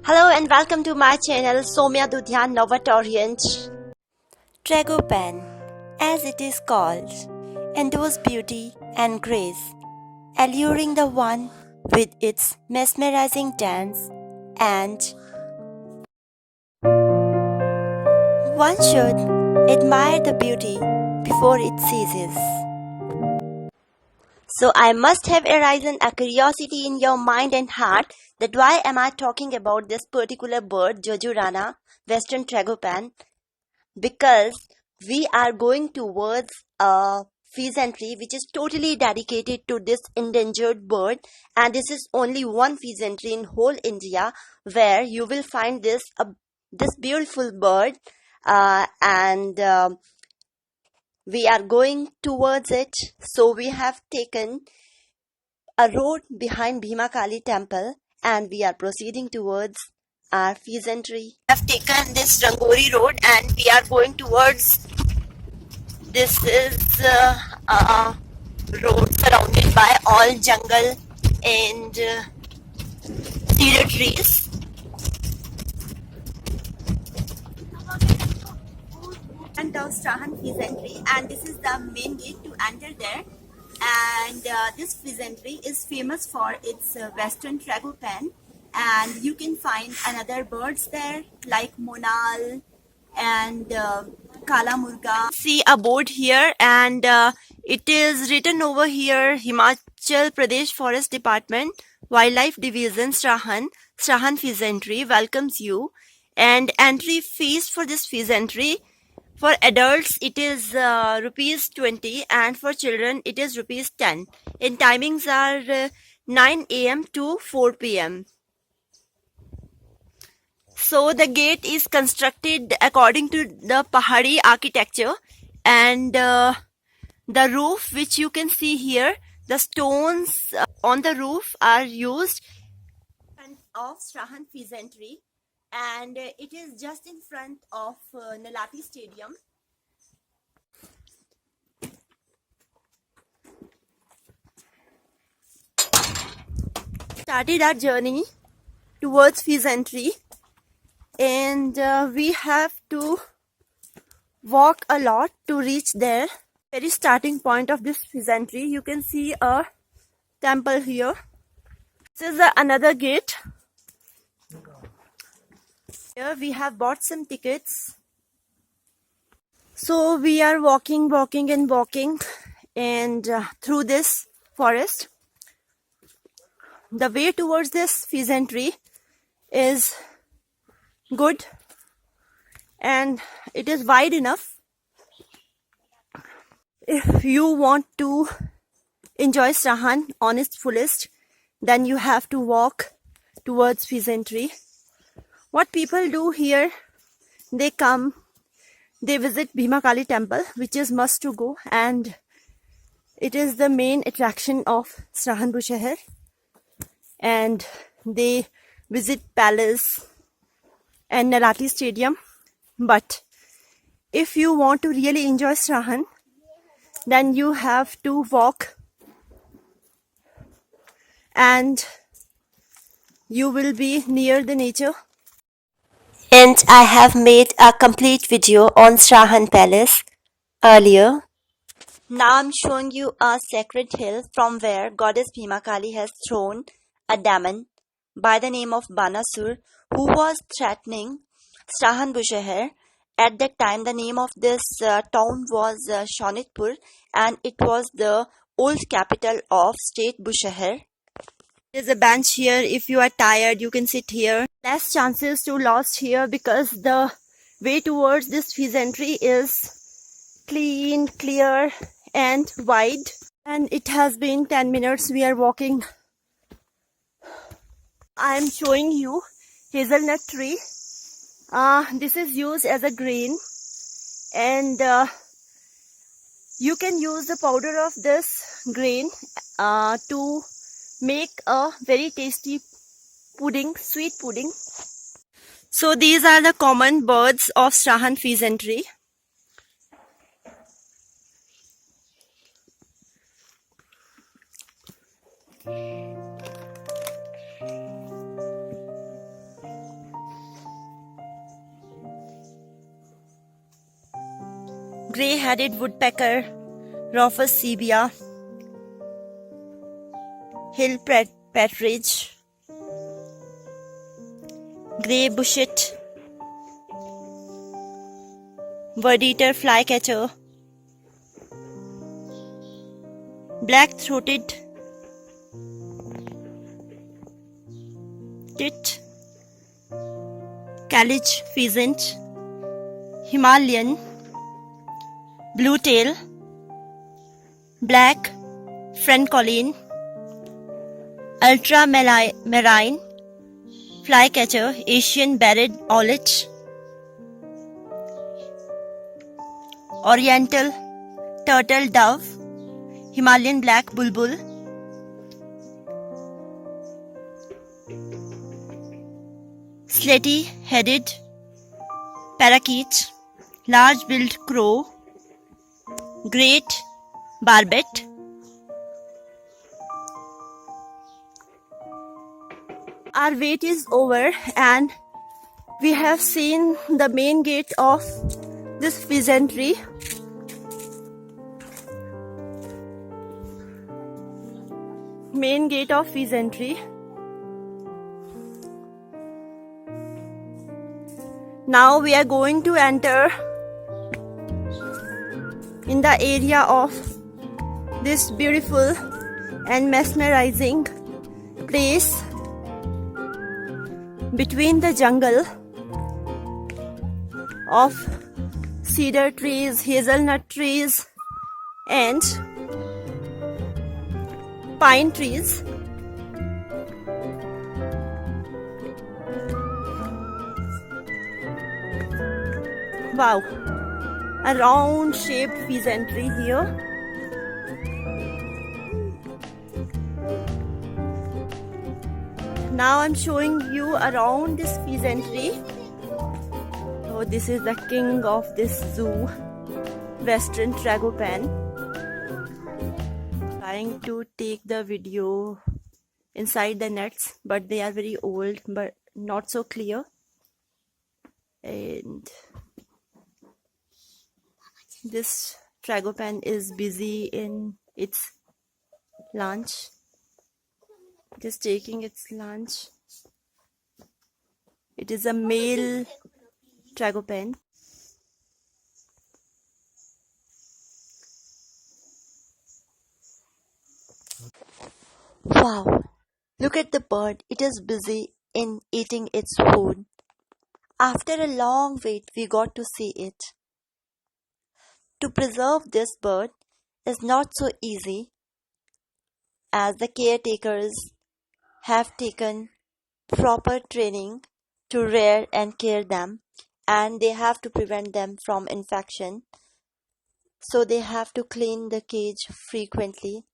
Hello and welcome to my channel Somya Duddhan novataureant. Tragopan, as it is called, endows beauty and grace, alluring the one with its mesmerizing dance, and one should admire the beauty before it ceases. So I must have arisen a curiosity in your mind and heart that why am I talking about this particular bird, Jojurana, Western Tragopan? Because we are going towards a phesantry which is totally dedicated to this endangered bird, and this is only one phesantry in whole India where you will find this beautiful bird, and we are going towards it. So we have taken a road behind Bhima Kali temple and we are proceeding towards our phesantry. We have taken this Rangori road and we are going towards this is a road surrounded by all jungle and cedar trees. And of Srahan phesantry, and this is the main gate to enter there. And this phesantry is famous for its western tragopan, and you can find another birds there like monal and kala murga. See a board here, and it is written over here Himachal Pradesh Forest Department Wildlife Division Srahan Phesantry welcomes you. And entry fees for this phesantry, for adults it is rupees 20 and for children it is rupees 10, and timings are 9 a.m. to 4 p.m. So the gate is constructed according to the Pahari architecture, and the roof which you can see here, the stones on the roof are used of Srahan phesantry, and it is just in front of Nalati Stadium. Started our journey towards phesantry, and we have to walk a lot to reach there. Very starting point of this phesantry, you can see a temple here. This is another gate. Here we have bought some tickets. So we are walking and through this forest. The way towards this phesantry is good and it is wide enough. If you want to enjoy Srahan on its fullest, then you have to walk towards phesantry. What people do here, they come, they visit Bhima Kali temple, which is must to go, and it is the main attraction of Srahan Bushehr, and they visit palace and Nalati Stadium. But if you want to really enjoy Srahan, then you have to walk and you will be near the nature. And I have made a complete video on Srahan Palace earlier. Now I'm showing you a sacred hill from where goddess Bhima Kali has thrown a demon by the name of Banasur, who was threatening Srahan Bushehr. At that time, the name of this town was Shonitpur, and it was the old capital of state Bushehr. There's a bench here. If you are tired, you can sit here. Less chances to lost here because the way towards this phesantry is clean, clear, and wide. And it has been 10 minutes we are walking. I am showing you hazelnut tree. This is used as a grain, and you can use the powder of this grain to make a very tasty pudding, sweet pudding. So these are the common birds of Srahan phesantry. Grey-headed woodpecker, Rufous sebia, hill partridge, grey bushet, bird-eater flycatcher, black-throated tit, caliche pheasant, Himalayan, blue-tail, black francolin, ultramarine flycatcher, Asian barred owlet, oriental turtle dove, Himalayan black bulbul, slaty-headed parakeet, large-billed crow, great barbet, our wait is over and we have seen the main gate of this phesantry. Main gate of phesantry. Now we are going to enter in the area of this beautiful and mesmerizing place between the jungle of cedar trees, hazelnut trees and pine trees. Wow, a round shaped phesantry here. Now I'm showing you around this phesantry. Oh, this is the king of this zoo, Western Tragopan. Trying to take the video inside the nets, but they are very old but not so clear. And this Tragopan is busy in its lunch. Just taking its lunch. It is a male Tragopan. Wow, look at the bird. It is busy in eating its food. After a long wait, we got to see it. To preserve this bird is not so easy, as the caretakers have taken proper training to rear and care them, and they have to prevent them from infection. So they have to clean the cage frequently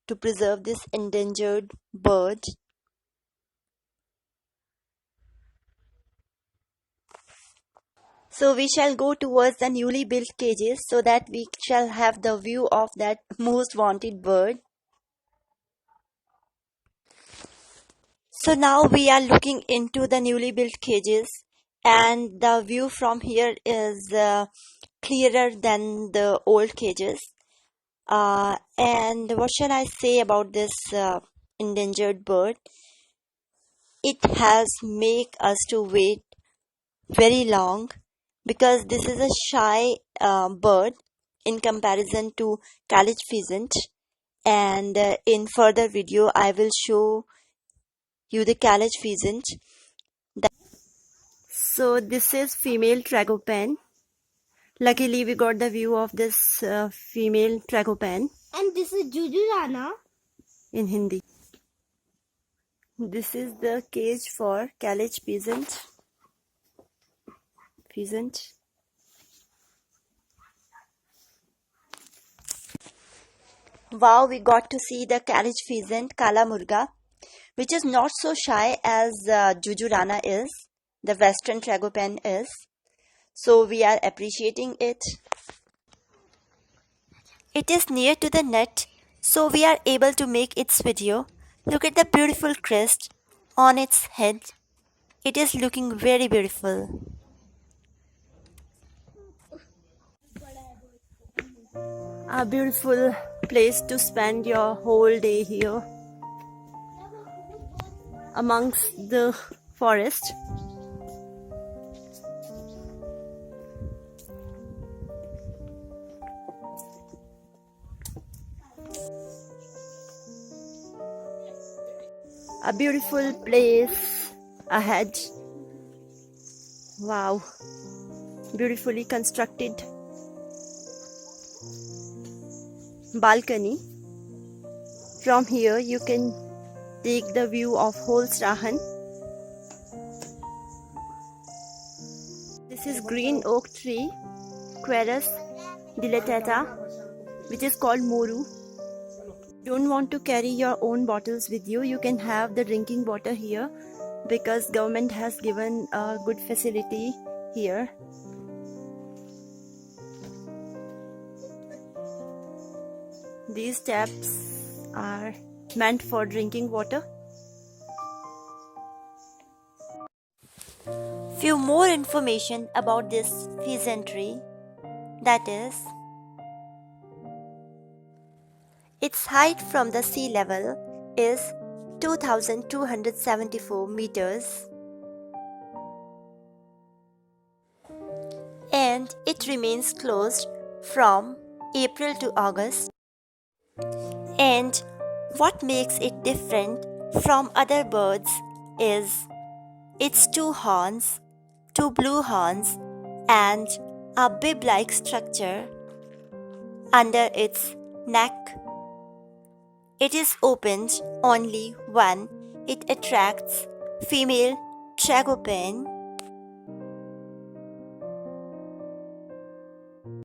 to preserve this endangered bird. So we shall go towards the newly built cages so that we shall have the view of that most wanted bird. So now we are looking into the newly built cages, and the view from here is clearer than the old cages. And what shall I say about this endangered bird? It has make us to wait very long because this is a shy bird in comparison to caliche pheasant. And in further video, I will show you the caliche pheasant. So this is female Tragopan. Luckily, we got the view of this female Tragopan. And this is Jujurana. In Hindi. This is the cage for caliche pheasant. Wow, we got to see the caliche pheasant, Kala Murga, which is not so shy as Jujurana is, the Western Tragopan is. So we are appreciating it. It is near to the net, so we are able to make its video. Look at the beautiful crest on its head. It is looking very beautiful. A beautiful place to spend your whole day here amongst the forest. A beautiful place ahead. Wow, beautifully constructed balcony. From here you can take the view of whole Srahan. This is green oak tree, Quercus dilatata, which is called moru. Don't want to carry your own bottles with you, you can have the drinking water here because government has given a good facility here. These taps are meant for drinking water. Few more information about this phesantry, that is, its height from the sea level is 2,274 meters and it remains closed from April to August. And what makes it different from other birds is its two horns, two blue horns, and a bib-like structure under its neck. It is opened only when it attracts female Tragopan